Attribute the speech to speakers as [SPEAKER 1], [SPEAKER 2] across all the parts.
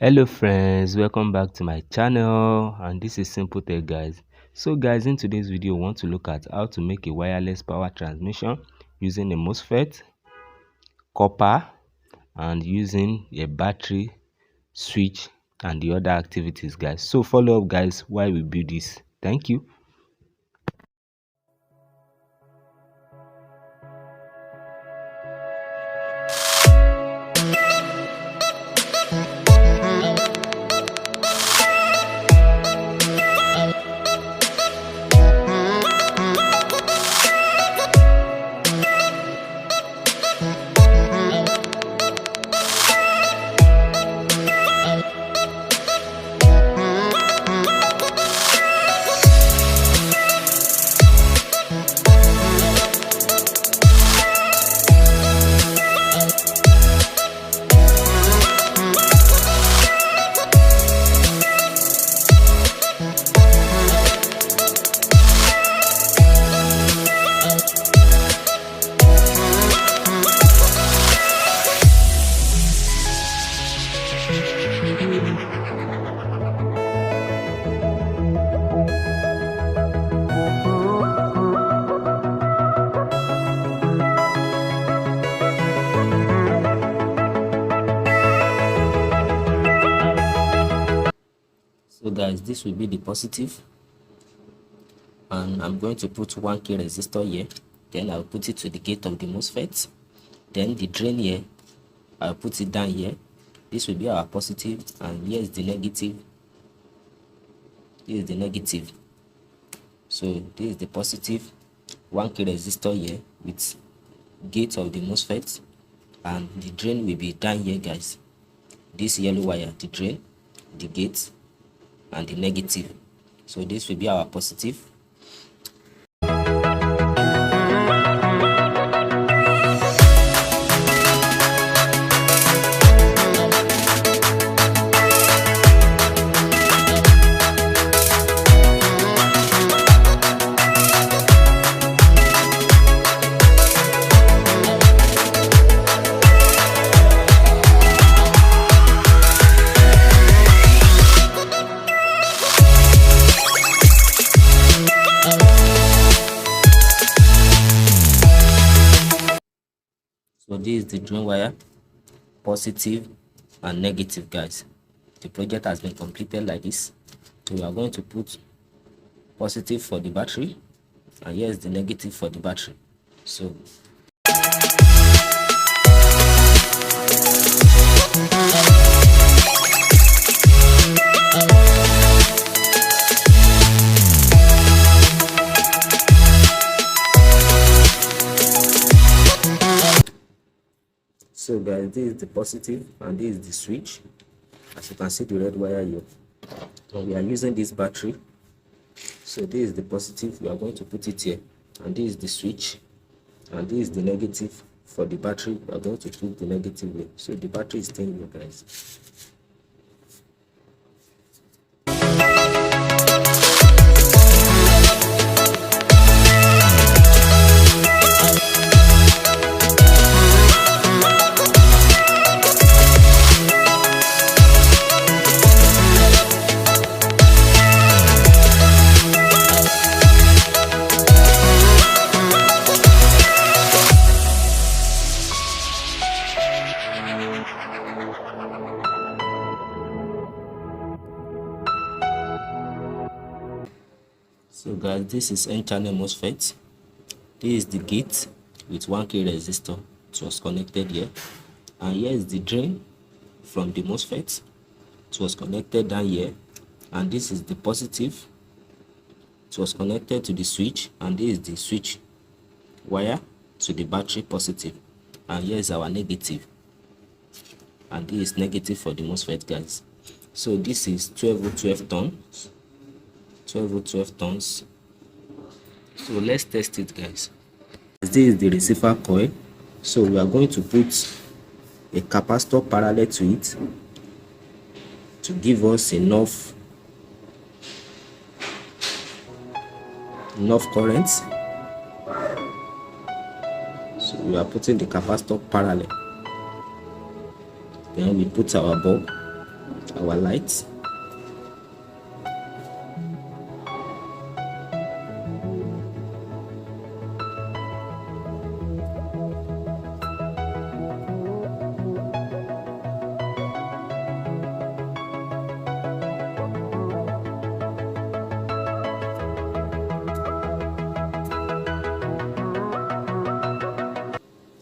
[SPEAKER 1] Hello friends, welcome back to my channel, and this is Simple Tech guys. So guys, in today's video we want to look at how to make a wireless power transmission using a MOSFET, copper, and using a battery, switch, and the other activities guys. So follow up guys while we build this. Thank you. So guys, this will be the positive, and I'm going to put 1k resistor here. Then I'll put it to the gate of the MOSFET. Then the drain here, I'll put it down here. This will be our positive, and here is the negative. This is the negative. So this is the positive, 1k resistor here with gate of the MOSFET, and the drain will be down here guys. This yellow wire, the drain, the gate, and the negative. So this will be our positive. So this is the drain wire, positive and negative guys. The project has been completed like this. So we are going to put positive for the battery, and here is the negative for the battery. So guys, this is the positive and this is the switch. As you can see, the red wire here, and we are using this battery. So this is the positive, we are going to put it here, and this is the switch, and this is the negative for the battery. We are going to put the negative here. So the battery is staying here guys. So guys, this is Nchannel Mosfet. This is the gate with 1k resistor. It was connected here, and here is the drain from the MOSFET. It was connected down here, and this is the positive. It was connected to the switch, and this is the switch wire to the battery, positive, and here is our negative, and this is negative for the MOSFET guys. So this is 12 tons. 12 tons. So let's test it guys. This is the receiver coil. So we are going to put a capacitor parallel to it to give us enough current. So we are putting the capacitor parallel. Then we put our bulb. our lights.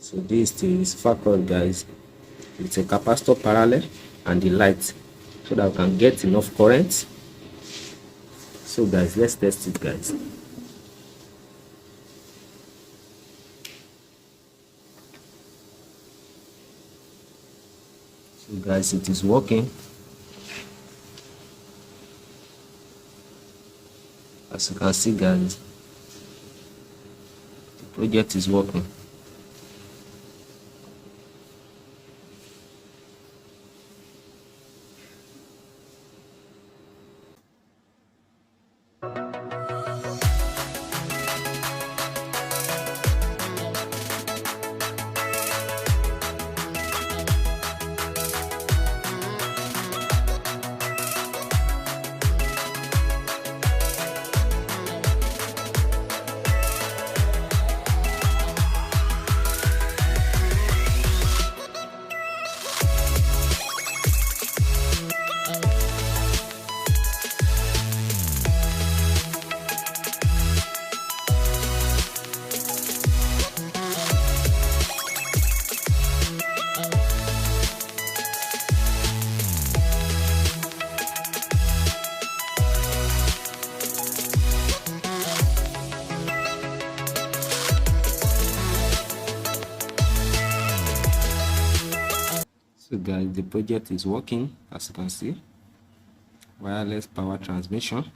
[SPEAKER 1] So this is the receiver coil, guys, with a capacitor parallel and the light, so that we can get enough current. So guys, let's test it, guys. So guys, it is working. As you can see, guys, the project is working. So guys, the project is working. As you can see, wireless power transmission.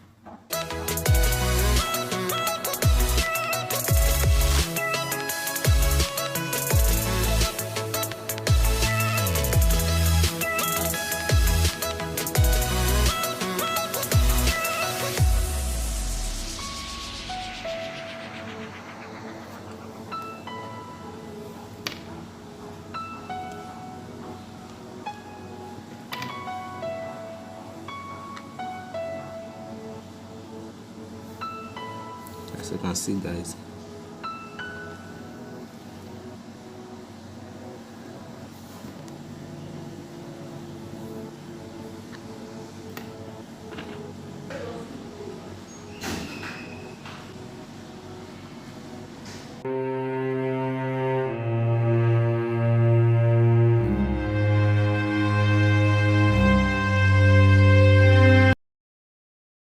[SPEAKER 1] As you can see, guys,